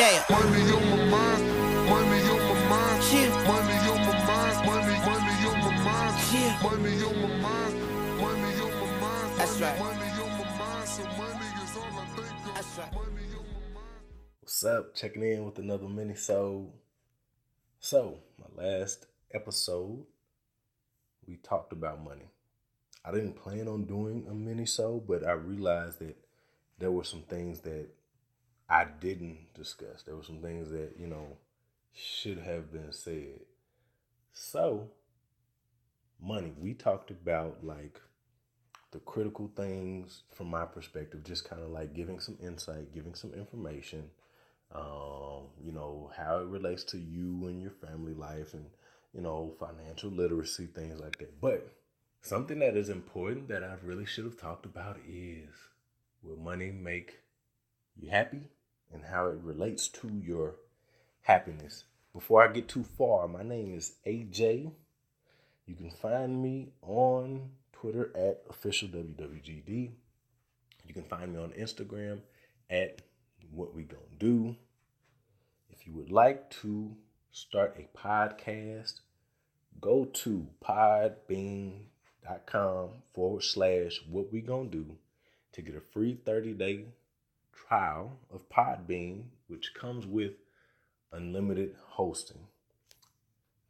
Yeah. Money on my mind, money on my mind, Yeah. money on my mind, money on my mind, Yeah. money on my mind, money on my mind, That's right. money on my mind, so money is all I think of. That's right. Money on my mind. What's up? Checking in with another mini-sode. So, my last episode, we talked about money. I didn't plan on doing a mini-sode, but I realized that there were some things that I didn't discuss. There were some things that, should have been said. So, money. We talked about like the critical things from my perspective, just kind of like giving some insight, giving some information, how it relates to you and your family life and, financial literacy, things like that. But something that is important that I really should have talked about is, will money make you happy and how it relates to your happiness? Before I get too far, my name is AJ. You can find me on Twitter at officialWWGD. You can find me on Instagram at What We Gonna Do. If you would like to start a podcast, go to podbean.com/What We Gonna Do to get a free 30-day trial of Podbean, which comes with unlimited hosting.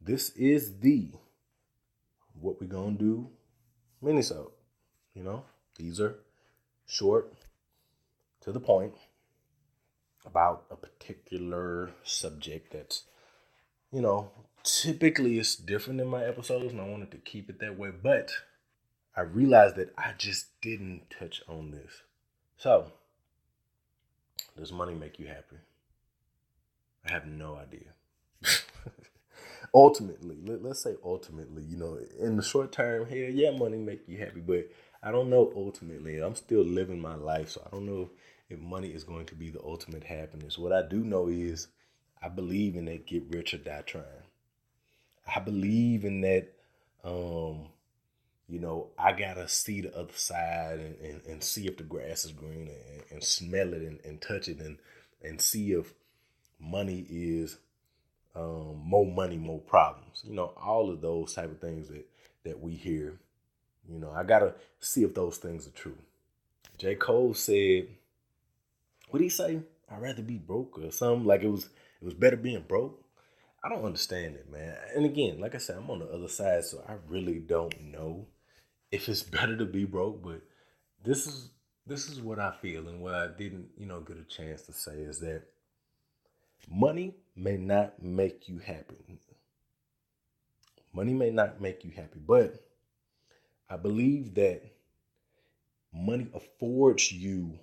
This is the What We Gonna Do minisode. These are short, to the point, about a particular subject that's, typically it's different in my episodes, and I wanted to keep it that way, but I realized that I just didn't touch on this. So, does money make you happy? I have no idea. Ultimately, let's say ultimately, in the short term, here, yeah, money make you happy, but I don't know ultimately. I'm still living my life, so I don't know if money is going to be the ultimate happiness. What I do know is I believe in that get rich or die trying. I believe in that, I gotta see the other side and see if the grass is green and smell it and touch it and see if money is more money, more problems. All of those type of things that we hear. I gotta see if those things are true. J. Cole said, what did he say? I'd rather be broke or something. Like it was better being broke. I don't understand it, man. And again, like I said, I'm on the other side, so I really don't know if it's better to be broke. But this is what I feel, and what I didn't, get a chance to say is that money may not make you happy. Money may not make you happy, but I believe that money affords you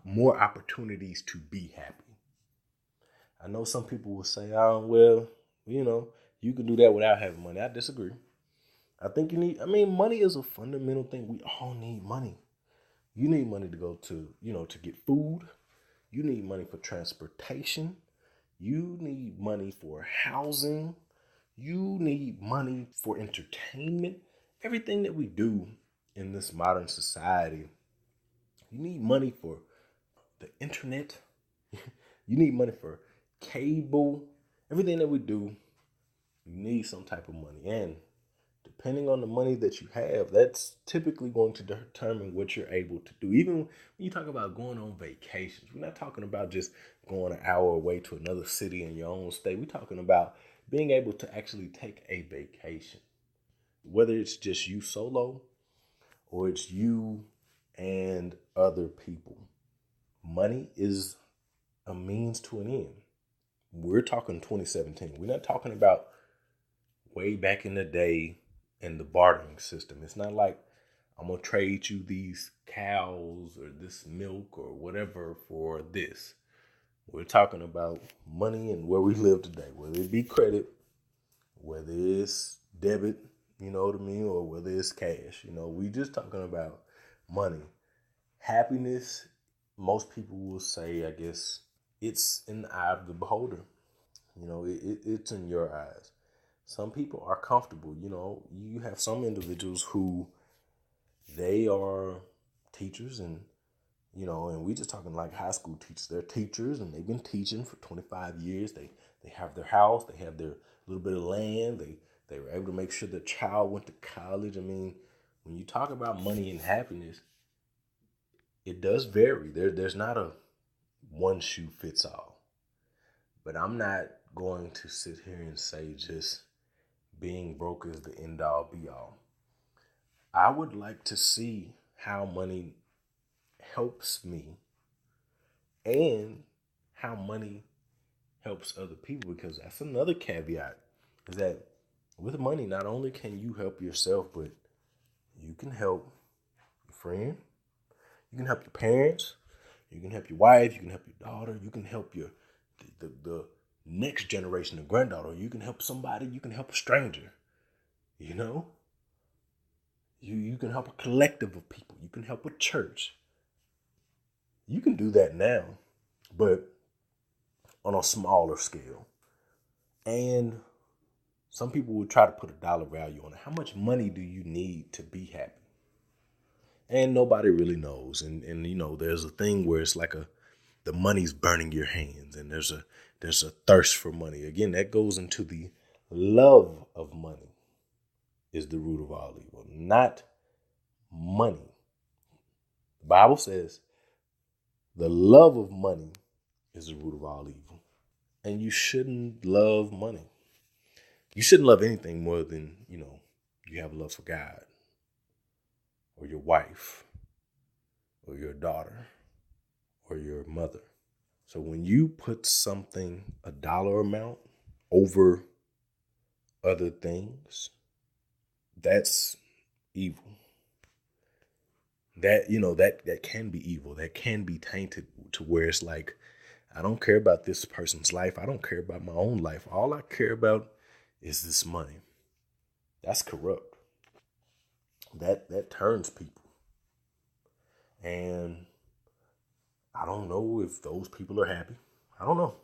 more opportunities to be happy. I know some people will say, you can do that without having money. I disagree. I think money is a fundamental thing. We all need money. You need money to go to, to get food. You need money for transportation. You need money for housing. You need money for entertainment. Everything that we do in this modern society, you need money for the internet. You need money for cable. Everything that we do, you need some type of money. And depending on the money that you have, that's typically going to determine what you're able to do. Even when you talk about going on vacations, we're not talking about just going an hour away to another city in your own state. We're talking about being able to actually take a vacation. Whether it's just you solo or it's you and other people. Money is a means to an end. We're talking 2017. We're not talking about way back in the day in the bartering system. It's not like I'm going to trade you these cows or this milk or whatever for this. We're talking about money and where we live today, whether it be credit, whether it's debit, or whether it's cash. We just talking about money. Happiness, most people will say, I guess, it's in the eye of the beholder. It's in your eyes. Some people are comfortable. You have some individuals who they are teachers and And we just talking like high school teachers. They're teachers and they've been teaching for 25 years. They have their house, they have their little bit of land. They were able to make sure their child went to college. I mean, when you talk about money and happiness, it does vary. There's not a one shoe fits all. But I'm not going to sit here and say just being broke is the end all be all. I would like to see how money helps me and how money helps other people, because that's another caveat, is that with money, not only can you help yourself, but you can help your friend, you can help your parents, you can help your wife, you can help your daughter, you can help the next generation, the granddaughter, you can help somebody, you can help a stranger, you know? You can help a collective of people, you can help a church. You can do that now, but on a smaller scale. And some people would try to put a dollar value on it. How much money do you need to be happy? And nobody really knows. And there's a thing where it's like the money's burning your hands, and there's a thirst for money. Again, that goes into the love of money is the root of all evil, not money. The Bible says the love of money is the root of all evil. And you shouldn't love money. You shouldn't love anything more than, you have love for God or your wife or your daughter or your mother. So when you put something, a dollar amount, over other things, that's evil. That can be evil. That can be tainted to where it's like, I don't care about this person's life. I don't care about my own life. All I care about is this money. That's corrupt. That turns people. And I don't know if those people are happy. I don't know.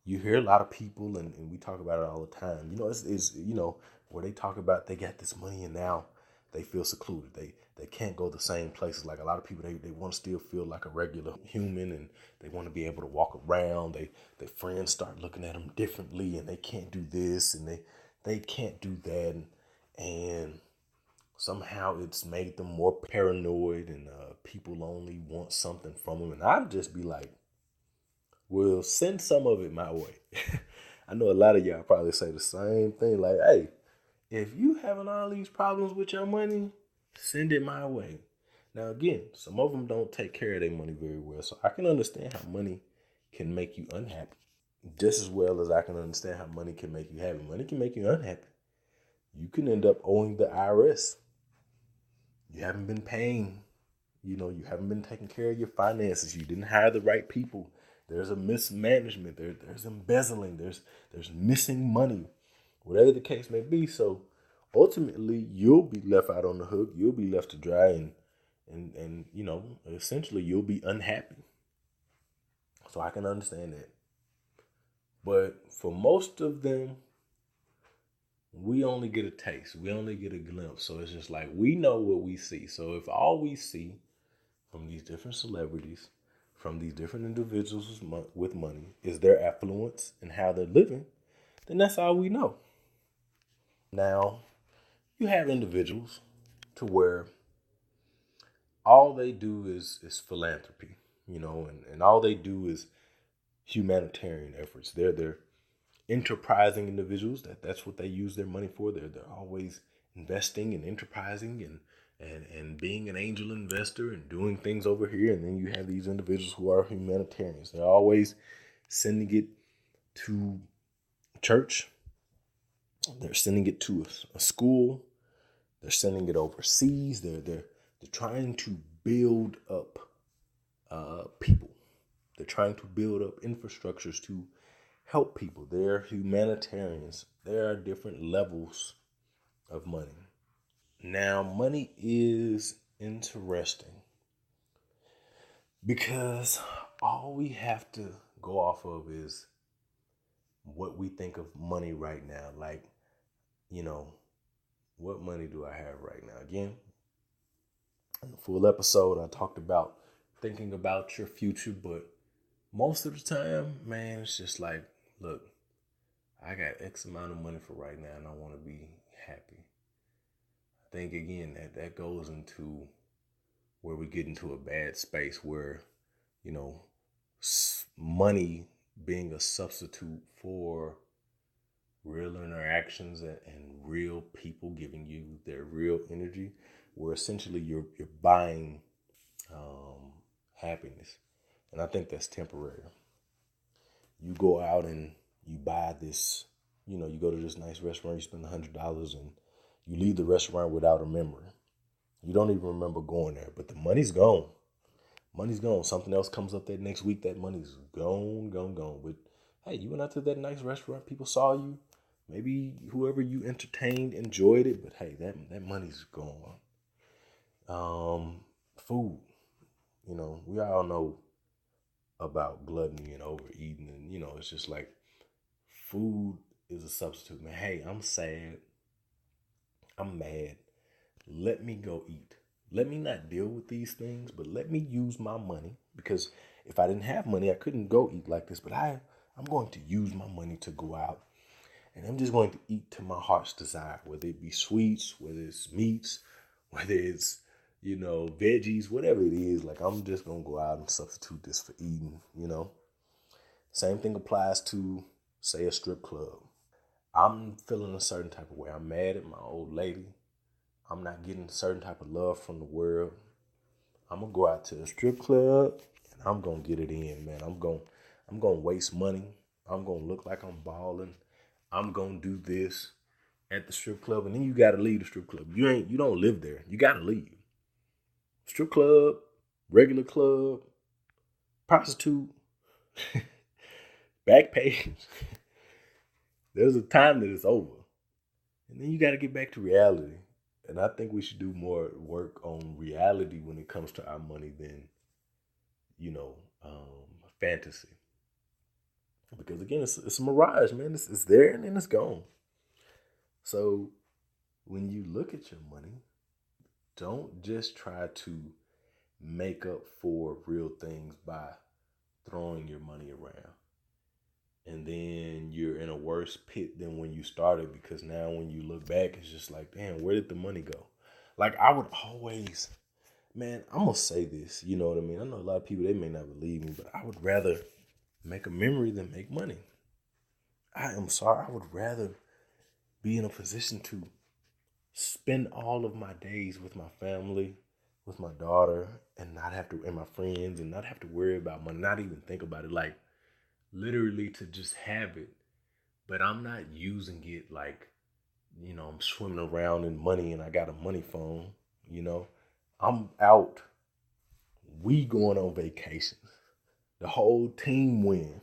You hear a lot of people, and we talk about it all the time. It's where they talk about they got this money and now they feel secluded. They can't go the same places. Like a lot of people, they want to still feel like a regular human, and they want to be able to walk around. Their friends start looking at them differently, and they can't do this and they can't do that, and somehow it's made them more paranoid, and people only want something from them. And I'd just be like, well, send some of it my way. I know a lot of y'all probably say the same thing. Like, hey, if you having all these problems with your money, send it my way. Now, again, some of them don't take care of their money very well. So I can understand how money can make you unhappy. Just as well as I can understand how money can make you happy. Money can make you unhappy. You can end up owing the IRS. You haven't been paying. You haven't been taking care of your finances. You didn't hire the right people. There's a mismanagement. There's embezzling. There's missing money. Whatever the case may be. So ultimately, you'll be left out on the hook. You'll be left to dry, and essentially you'll be unhappy. So I can understand that. But for most of them, we only get a taste. We only get a glimpse. So it's just like we know what we see. So if all we see from these different celebrities, from these different individuals with money, is their affluence and how they're living, then that's all we know. Now, you have individuals to where all they do is philanthropy, and all they do is humanitarian efforts. They're enterprising individuals. That's what they use their money for. They're always investing and enterprising and being an angel investor and doing things over here. And then you have these individuals who are humanitarians. They're always sending it to church. They're sending it to a school. They're sending it overseas. They're trying to build up people. They're trying to build up infrastructures to help people. They're humanitarians. There are different levels of money. Now, money is interesting because all we have to go off of is what we think of money right now. Like, what money do I have right now? Again, in the full episode, I talked about thinking about your future, but most of the time, man, it's just like, look, I got X amount of money for right now and I want to be happy. I think again that goes into where we get into a bad space where, you know, money being a substitute for real interactions and real people giving you their real energy, where essentially you're buying happiness, and I think that's temporary. You go out and you buy this, you go to this nice restaurant, you spend $100, and you leave the restaurant without a memory. You don't even remember going there, but the money's gone. Money's gone. Something else comes up that next week, that money's gone, gone, gone. But hey, you went out to that nice restaurant, people saw you. Maybe whoever you entertained enjoyed it, but hey, that money's gone. Food. We all know about gluttony and overeating, and it's just like food is a substitute. Man, hey, I'm sad. I'm mad. Let me go eat. Let me not deal with these things, but let me use my money, because if I didn't have money, I couldn't go eat like this. But I'm going to use my money to go out, and I'm just going to eat to my heart's desire, whether it be sweets, whether it's meats, whether it's, veggies, whatever it is. Like, I'm just going to go out and substitute this for eating. Same thing applies to, say, a strip club. I'm feeling a certain type of way. I'm mad at my old lady. I'm not getting a certain type of love from the world. I'm going to go out to the strip club and I'm going to get it in, man. I'm going to waste money. I'm going to look like I'm balling. I'm going to do this at the strip club, and then you got to leave the strip club. You don't live there. You got to leave. Strip club, regular club, prostitute, back page. There's a time that it's over. And then you got to get back to reality. And I think we should do more work on reality when it comes to our money than, fantasy. Because again, it's a mirage, man. It's there and then it's gone. So when you look at your money, don't just try to make up for real things by throwing your money around. And then you're in a worse pit than when you started, because now when you look back, it's just like, damn, where did the money go? Like, I would always, man, I'm going to say this, you know what I mean? I know a lot of people, they may not believe me, but I would rather make a memory than make money. I am sorry. I would rather be in a position to spend all of my days with my family, with my daughter, and my friends, and not have to worry about money, not even think about it. Like, literally to just have it, but I'm not using it like, I'm swimming around in money and I got a money phone, I'm out. We going on vacations. The whole team win.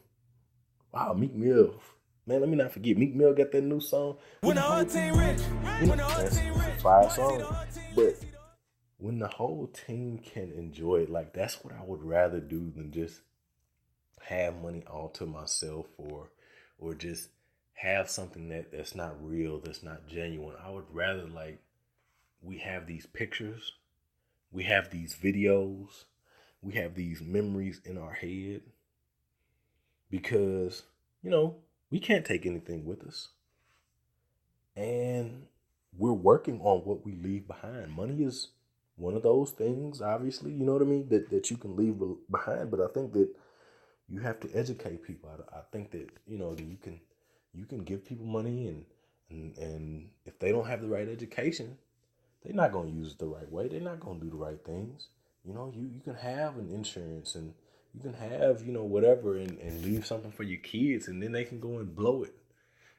Wow, Meek Mill. Man, let me not forget, Meek Mill got that new song. When the whole team rich. That's a fire song. But when the whole team can enjoy it, like, that's what I would rather do than just have money all to myself, or just have something that's not real, that's not genuine. I would rather, like, we have these pictures, we have these videos, we have these memories in our head, because we can't take anything with us, and we're working on what we leave behind. Money is one of those things, obviously, you know what I mean, that you can leave behind. But I think that you have to educate people. I think that you can give people money, and if they don't have the right education, they're not going to use it the right way. They're not going to do the right things. You can have an insurance, and you can have whatever, and leave something for your kids, and then they can go and blow it.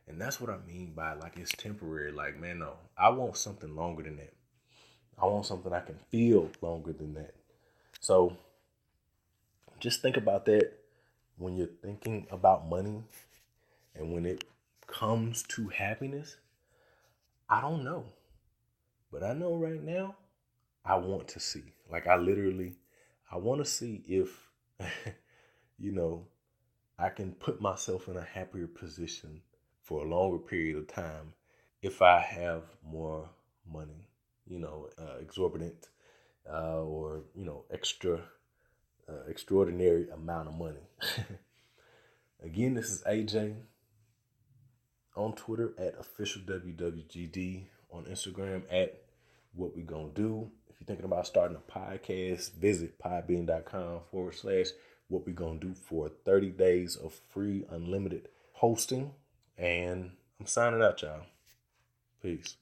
And that's what I mean by, like, it's temporary. Like, man, no, I want something longer than that. I want something I can feel longer than that. So just think about that when you're thinking about money, and when it comes to happiness. I don't know, but I know right now I want to see. Like, I want to see if, I can put myself in a happier position for a longer period of time if I have more money, exorbitant, or, extra extraordinary amount of money. Again, this is AJ on Twitter at officialWWGD, on Instagram at What We Gonna Do. If you're thinking about starting a podcast, visit podbean.com/What We Gonna Do for 30 days of free unlimited hosting. And I'm signing out, y'all. Peace.